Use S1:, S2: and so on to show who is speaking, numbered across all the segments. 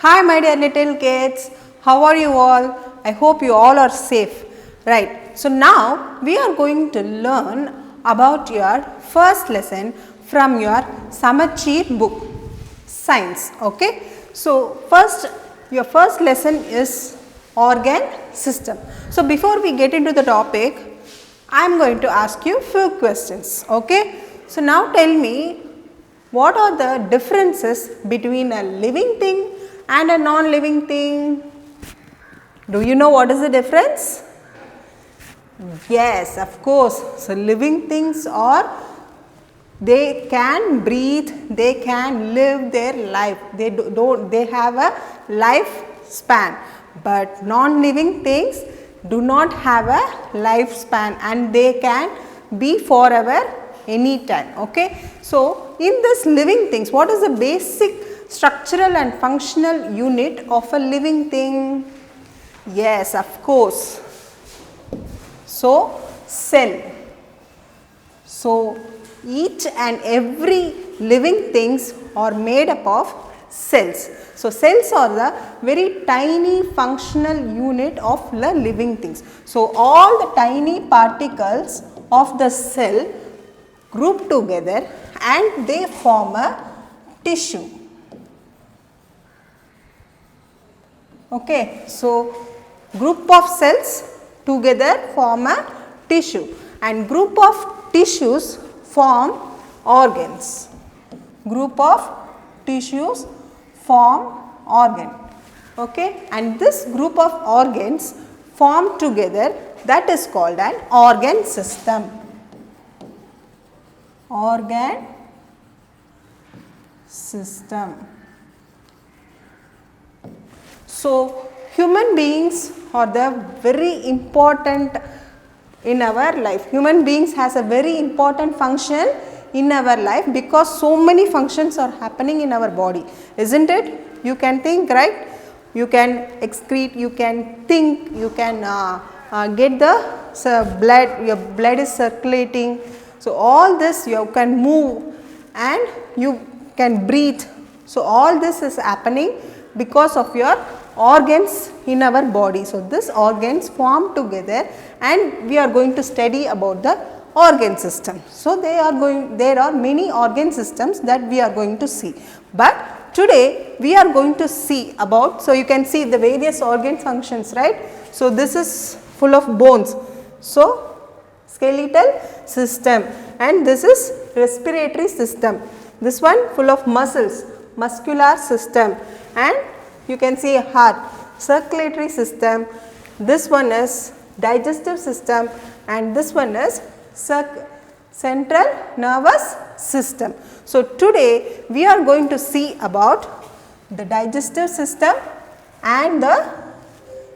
S1: Hi my dear little kids, how are you all? I hope you all are safe, right. So now we are going to learn about your first lesson from your Samacheer book, Science, okay. So your first lesson is organ system. So before we get into the topic, I am going to ask you few questions, okay. So now tell me, what are the differences between a living thing and a non-living thing? Do you know what is the difference? Yes, of course. So living things they can breathe, they can live their life, they have a lifespan, but non-living things do not have a lifespan and they can be forever anytime, okay. So in this living things, what is the basic structural and functional unit of a living thing? Yes, of course. So cell. So each and every living things are made up of cells. So cells are the very tiny functional unit of the living things. So all the tiny particles of the cell group together and they form a tissue. Okay, so group of cells together form a tissue and group of tissues form organs. Group of tissues form organ. Okay, and this group of organs form together, that is called an organ system. Organ system. So human beings are the very important in our life. Human beings has a very important function in our life because so many functions are happening in our body, isn't it? You can think, right? You can excrete, you can think, you can get the blood, your blood is circulating. So all this you can move and you can breathe. So all this is happening because of your organs in our body. So these organs form together and we are going to study about the organ system. So there are many organ systems that we are going to see, but today we are going to see about, so you can see the various organ functions, right. So this is full of bones, so skeletal system, and this is respiratory system. This one full of muscles, muscular system, and you can see a heart, circulatory system. This one is digestive system and this one is central nervous system. So today we are going to see about the digestive system and the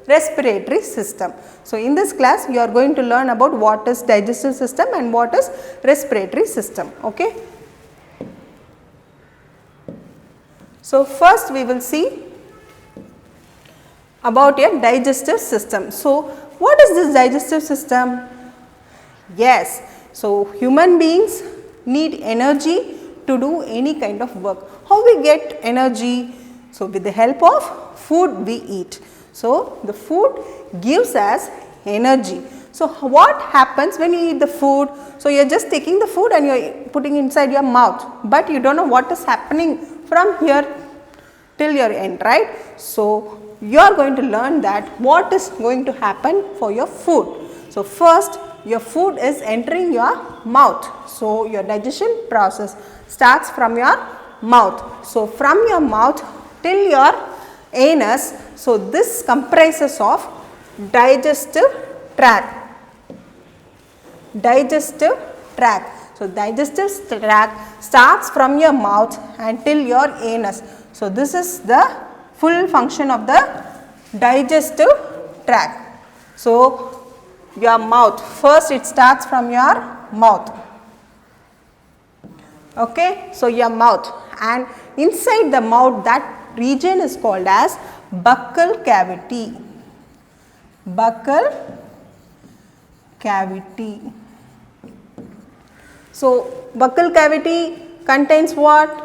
S1: respiratory system. So in this class you are going to learn about what is digestive system and what is respiratory system, okay. So first we will see about your digestive system. So what is this digestive system? Yes, so human beings need energy to do any kind of work. How we get energy? So with the help of food we eat. So the food gives us energy. So what happens when you eat the food? So you are just taking the food and you are putting inside your mouth, but you don't know what is happening from here till your end, right. So you are going to learn that what is going to happen for your food. So first your food is entering your mouth. So your digestion process starts from your mouth. So from your mouth till your anus, so this comprises of digestive tract. Digestive tract. So digestive tract starts from your mouth until your anus. So this is the full function of the digestive tract. So your mouth, first it starts from your mouth, okay. So your mouth, and inside the mouth that region is called as buccal cavity. Buccal cavity. So buccal cavity contains what?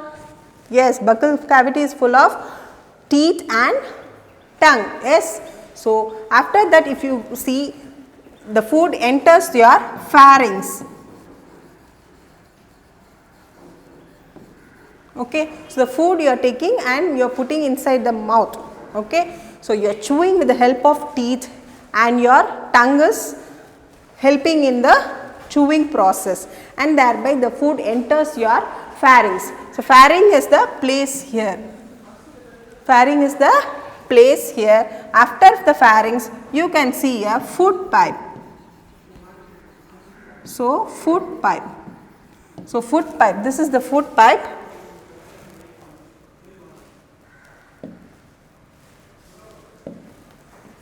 S1: Yes, buccal cavity is full of teeth and tongue. Yes. So, after that if you see, the food enters your pharynx. Okay. So, the food you are taking and you are putting inside the mouth. Okay. So, you are chewing with the help of teeth and your tongue is helping in the chewing process, and thereby the food enters your pharynx. So, pharynx is the place here. Pharynx is the place here. After the pharynx, you can see a food pipe. So, food pipe. So, food pipe. This is the food pipe.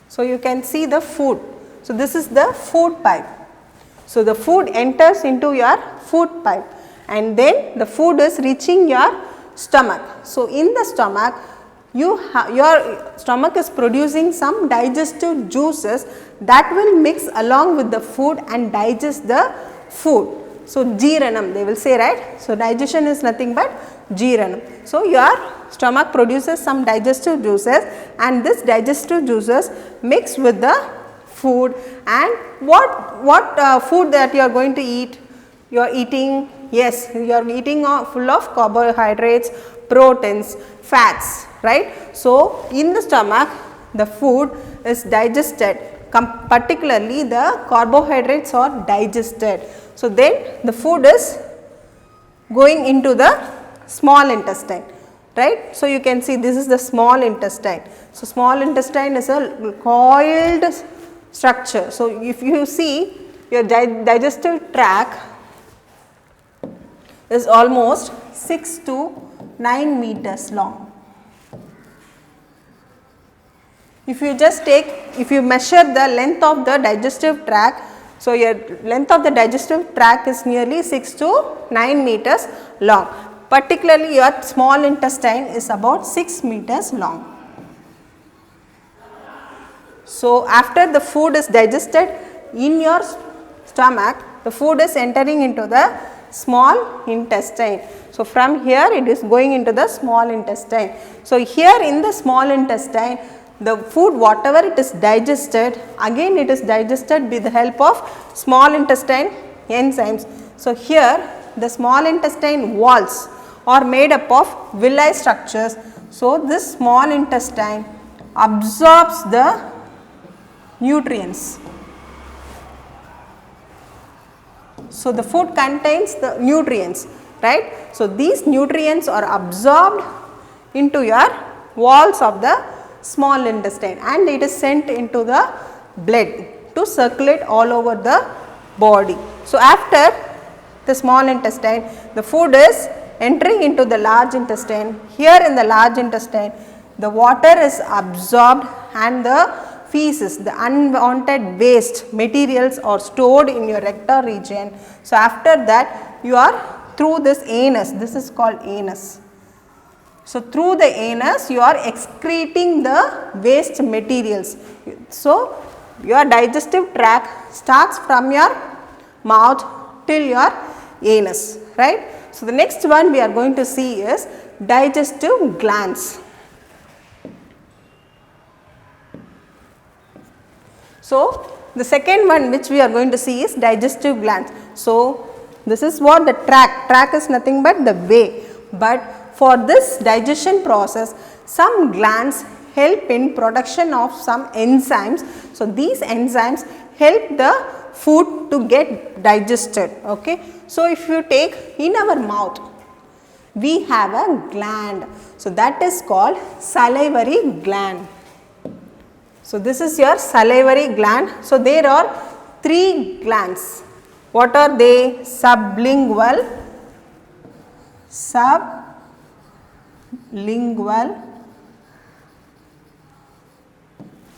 S1: So, you can see the food. So, this is the food pipe. So, the food enters into your food pipe and then the food is reaching your stomach. So, in the stomach, your stomach is producing some digestive juices that will mix along with the food and digest the food. So, Jiranam they will say, right. So, digestion is nothing but Jiranam. So, your stomach produces some digestive juices and this digestive juices mix with the food. And what food that you are going to eat? You are eating, yes, you are eating full of carbohydrates, proteins, fats, right. So, in the stomach the food is digested, particularly the carbohydrates are digested. So, then the food is going into the small intestine, right. So, you can see this is the small intestine. So, small intestine is a coiled structure. So, if you see your digestive tract is almost 6 to 9 meters long. If you just take, if you measure the length of the digestive tract, so your length of the digestive tract is nearly 6 to 9 meters long. Particularly your small intestine is about 6 meters long. So, after the food is digested in your stomach, the food is entering into the small intestine. So, from here it is going into the small intestine. So, here in the small intestine, the food whatever it is digested, again it is digested with the help of small intestine enzymes. So, here the small intestine walls are made up of villi structures. So, this small intestine absorbs the nutrients. So, the food contains the nutrients, right. So, these nutrients are absorbed into your walls of the small intestine and it is sent into the blood to circulate all over the body. So, after the small intestine, the food is entering into the large intestine. Here in the large intestine, the water is absorbed and the feces, the unwanted waste materials are stored in your rectal region. So, after that you are through this anus, this is called anus. So, through the anus you are excreting the waste materials. So, your digestive tract starts from your mouth till your anus, right. So, the next one we are going to see is digestive glands. So, the second one which we are going to see is digestive glands. So, this is what the tract is nothing but the way, but for this digestion process some glands help in production of some enzymes. So, these enzymes help the food to get digested. Okay. So, if you take in our mouth we have a gland, so that is called salivary gland. So, this is your salivary gland. So, there are 3 glands. What are they? Sublingual,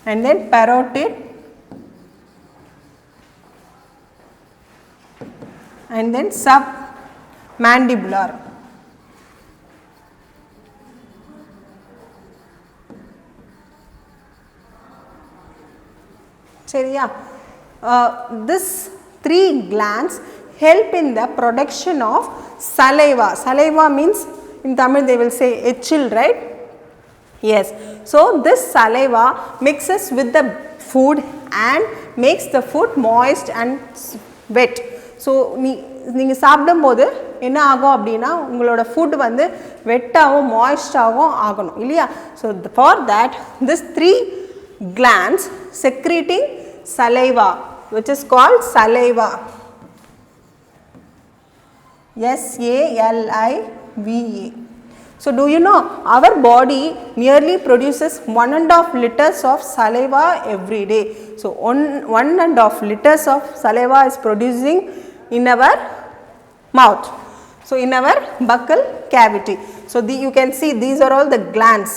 S1: and then parotid and then submandibular. This 3 glands help in the production of saliva. Saliva means in Tamil they will say echil, right. Yes. So this saliva mixes with the food and makes the food moist and wet. So நீங்க சாப்பிடும்போது என்ன ஆகும் அப்படினா உங்களோட food வந்து வெட்டாவும் மாய்ஸ்டாவும் ஆகணும் இல்லையா. So for that this 3 glands secreting saliva which is called saliva. S-A-L-I-V-A. So do you know our body nearly produces 1.5 liters of saliva every day. So 1.5 liters of saliva is producing in our mouth. So in our buccal cavity. So you can see these are all the glands.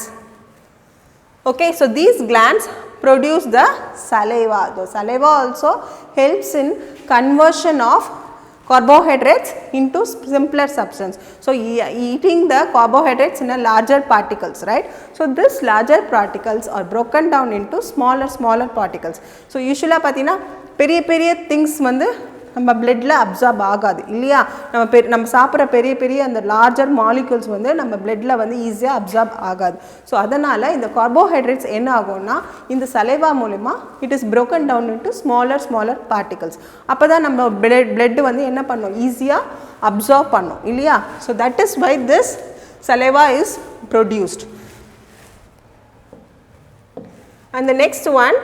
S1: Okay, so these glands produce the saliva. The saliva also helps in conversion of carbohydrates into simpler substance. So eating the carbohydrates in a larger particles, right? So this larger particles are broken down into smaller particles. So usually pathina பெரிய things வந்து நம்ம bloodல absorb ஆகாது இல்லையா. நம்ம சாப்பிடுற பெரிய அந்த larger molecules வந்து நம்ம bloodல வந்து ஈஸியா absorb ஆகாது. So அதனால இந்த carbohydrates என்ன ஆகும்னா இந்த saliva மூலமா it is broken down into smaller particles. அப்பதான் நம்ம blood வந்து என்ன பண்ணும் ஈஸியா absorb பண்ணும் இல்லையா. So that is why this saliva is produced. And the next one,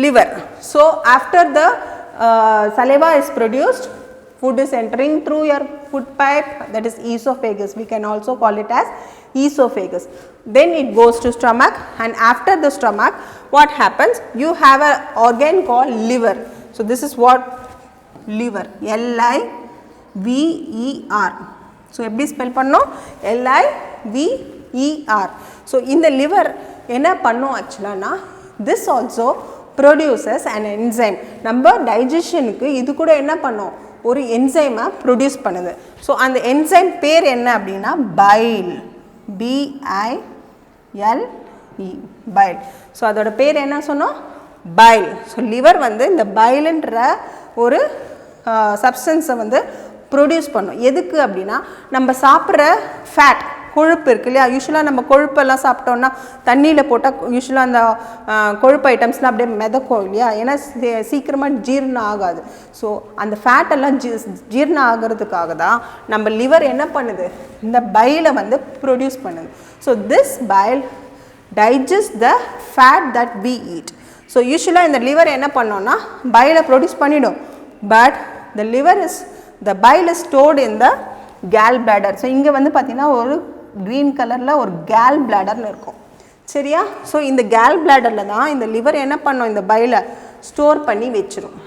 S1: liver. So after the saliva is produced, food is entering through your food pipe, that is esophagus. We can also call it as esophagus. Then it goes to stomach, and after the stomach what happens, you have an organ called liver. So this is what liver, L-I-V-E-R. So எப்படி spell பண்ணோம், L-I-V-E-R. So in the liver என்ன பண்ணும் actually, this also produces an enzyme. நம்ம digestionக்கு இது கூட என்ன பண்ணும், ஒரு enzyme produce பண்ணுது. So அந்த enzyme பேர் என்ன அப்படினா bile, B-I-L-E, bile. So அதோட பேர் என்ன சொன்னோம், bile. So liver வந்து இந்த bileன்ற ஒரு substance வந்து produce பண்ணும். எதுக்கு அப்படினா நம்ம சாப்பிடுற fat, கொழுப்பு இருக்கு இல்லையா. யூசுவலாக நம்ம கொழுப்பெல்லாம் சாப்பிட்டோம்னா தண்ணியில் போட்டால் யூசுவலாக அந்த கொழுப்பு ஐட்டம்ஸ்லாம் அப்படியே மிதக்கும் இல்லையா, ஏன்னா சீக்கிரமாக ஜீரணம் ஆகாது. ஸோ அந்த ஃபேட்டெல்லாம் ஜீரணம் ஆகிறதுக்காக தான் நம்ம லிவர் என்ன பண்ணுது, இந்த பைலை வந்து ப்ரொடியூஸ் பண்ணுது. So this bile digest the fat that we eat. So யூசுவலாக இந்த லிவர் என்ன பண்ணோன்னா பைலை ப்ரொடியூஸ் பண்ணிடும். But the liver is the bile is stored in the gall bladder. So இங்கே வந்து பார்த்திங்கன்னா ஒரு க்ரீன் கலரில் ஒரு கேல் பிளாடர்னு இருக்கும் சரியா. ஸோ இந்த கேல் பிளாடரில் தான் இந்த லிவர் என்ன பண்ணும், இந்த பைலை ஸ்டோர் பண்ணி வச்சிரும்.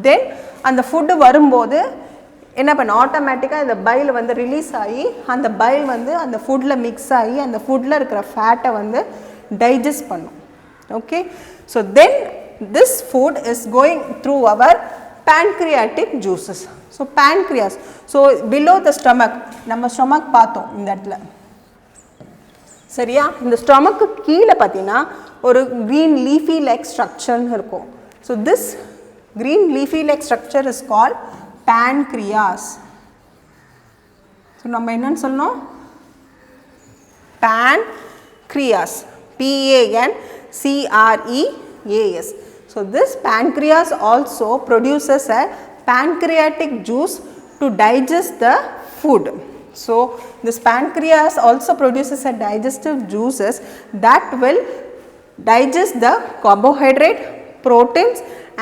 S1: தென் அந்த ஃபுட்டு வரும்போது என்ன பண்ணும், ஆட்டோமேட்டிக்காக இந்த பைல் வந்து ரிலீஸ் ஆகி அந்த பைல் வந்து அந்த ஃபுட்டில் மிக்ஸ் ஆகி அந்த ஃபுட்டில் இருக்கிற ஃபேட்டை வந்து டைஜஸ்ட் பண்ணும். Okay, so then this food is going through our pancreatic juices. So pancreas, so below the stomach, நம்ம stomach பார்த்தோம் இந்த இடத்துல சரியா. இந்த ஸ்டொமக்கு கீழே பார்த்தீங்கன்னா ஒரு green leafy like structure இருக்கும். So this green leafy like structure is called pancreas. So நம்ம என்னன்னு சொல்லணும், pancreas, P-A-N-C-R-E-A-S. So this pancreas also produces a pancreatic juice to digest the food. So this pancreas also produces a digestive juices that will digest the carbohydrate, proteins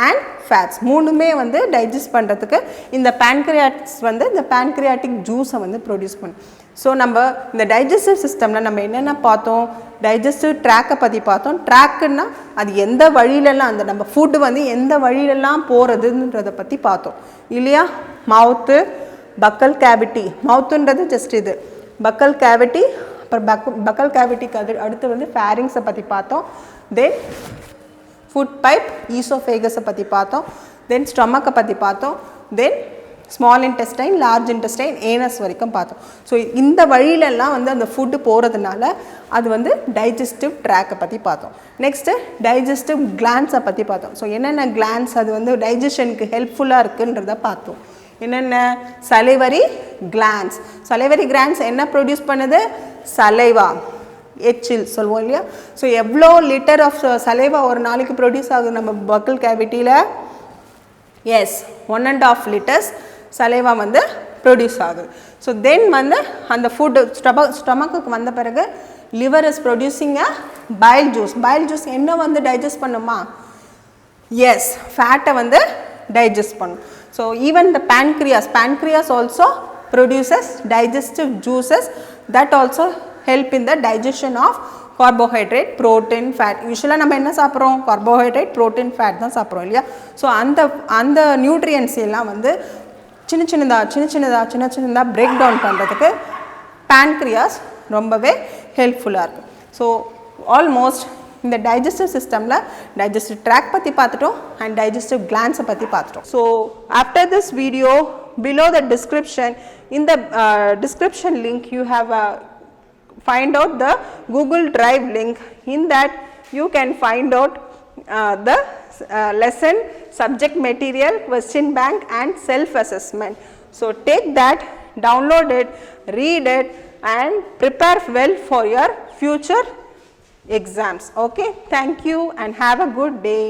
S1: and fats. மூணுமே வந்து digest பண்ணுறதுக்கு இந்த pancreas வந்து இந்த pancreatic juice-ஐ வந்து produce பண்ணும். So நம்ம இந்த டைஜஸ்டிவ் சிஸ்டமில் நம்ம என்னென்ன பார்த்தோம், டைஜஸ்டிவ் ட்ராக்கை பற்றி பார்த்தோம். ட்ராக்குன்னா அது எந்த வழியிலலாம் அந்த நம்ம ஃபுட்டு வந்து எந்த வழியிலலாம் போகிறதுன்றதை பற்றி பார்த்தோம் இல்லையா. மவுத்து, பக்கல் கேவிட்டி, மவுத்துன்றது ஜஸ்ட் இது பக்கல் கேவிட்டி, அப்புறம் பக்கல் கேவிட்டிக்கு அடுத்து வந்து ஃபேரிங்ஸை பற்றி பார்த்தோம். தென் ஃபுட் பைப், ஈசோஃபேகஸை பற்றி பார்த்தோம். தென் ஸ்டொமக்கை பற்றி பார்த்தோம். Then small intestine, large intestine, anus வரைக்கும் பார்த்தோம். ஸோ இந்த வழியிலெல்லாம் வந்து அந்த ஃபுட்டு போகிறதுனால அது வந்து டைஜஸ்டிவ் ட்ராக்கை பற்றி பார்த்தோம். நெக்ஸ்ட்டு டைஜஸ்டிவ் கிளான்ஸை பற்றி பார்த்தோம். ஸோ என்னென்ன கிளான்ஸ் அது வந்து டைஜஷனுக்கு ஹெல்ப்ஃபுல்லாக இருக்குன்றத பார்த்தோம் என்னென்ன salivary glands. Salivary glands என்ன ப்ரொடியூஸ் பண்ணுது? saliva, எச்சில் சொல்லுவோம் இல்லையா? ஸோ எவ்வளோ லிட்டர் ஆஃப் சலைவா ஒரு நாளைக்கு ப்ரொடியூஸ் ஆகுது நம்ம பக்கிள் கேவிட்டியில்? எஸ், 1.5 liters சலைவா வந்து ப்ரொடியூஸ் ஆகுது. ஸோ தென் வந்து அந்த ஃபுட்டு ஸ்டொமக்குக்கு வந்த பிறகு liver is producing a pile juice. File juice என்ன வந்து டைஜஸ்ட் பண்ணுமா? எஸ், ஃபேட்டை வந்து டைஜஸ்ட் பண்ணும். So even the pancreas also produces digestive juices that also help in the digestion of carbohydrate, protein, fat. யூஸ்வலாக நம்ம என்ன சாப்பிட்றோம்? கார்போஹைட்ரேட், ப்ரோட்டீன், ஃபேட் தான் சாப்பிட்றோம் இல்லையா? ஸோ அந்த நியூட்ரியன்ஸ் எல்லாம் வந்து சின்ன சின்னதாக பிரேக் டவுன் பண்ணுறதுக்கு pancreas ரொம்பவே ஹெல்ப்ஃபுல்லாக இருக்குது. ஸோ ஆல்மோஸ்ட் இந்த டைஜஸ்டிவ் சிஸ்டமில் டைஜஸ்டிவ் ட்ராக் பற்றி பார்த்துட்டோம் அண்ட் டைஜஸ்டிவ் கிளான்ஸை பற்றி பார்த்துட்டோம். So after this video, below the description, in the description link you have find out the Google Drive link. In that you can find out the lesson, subject material, question bank and self assessment. So take that, download it, read it and prepare well for your future exams. Okay, thank you and have a good day.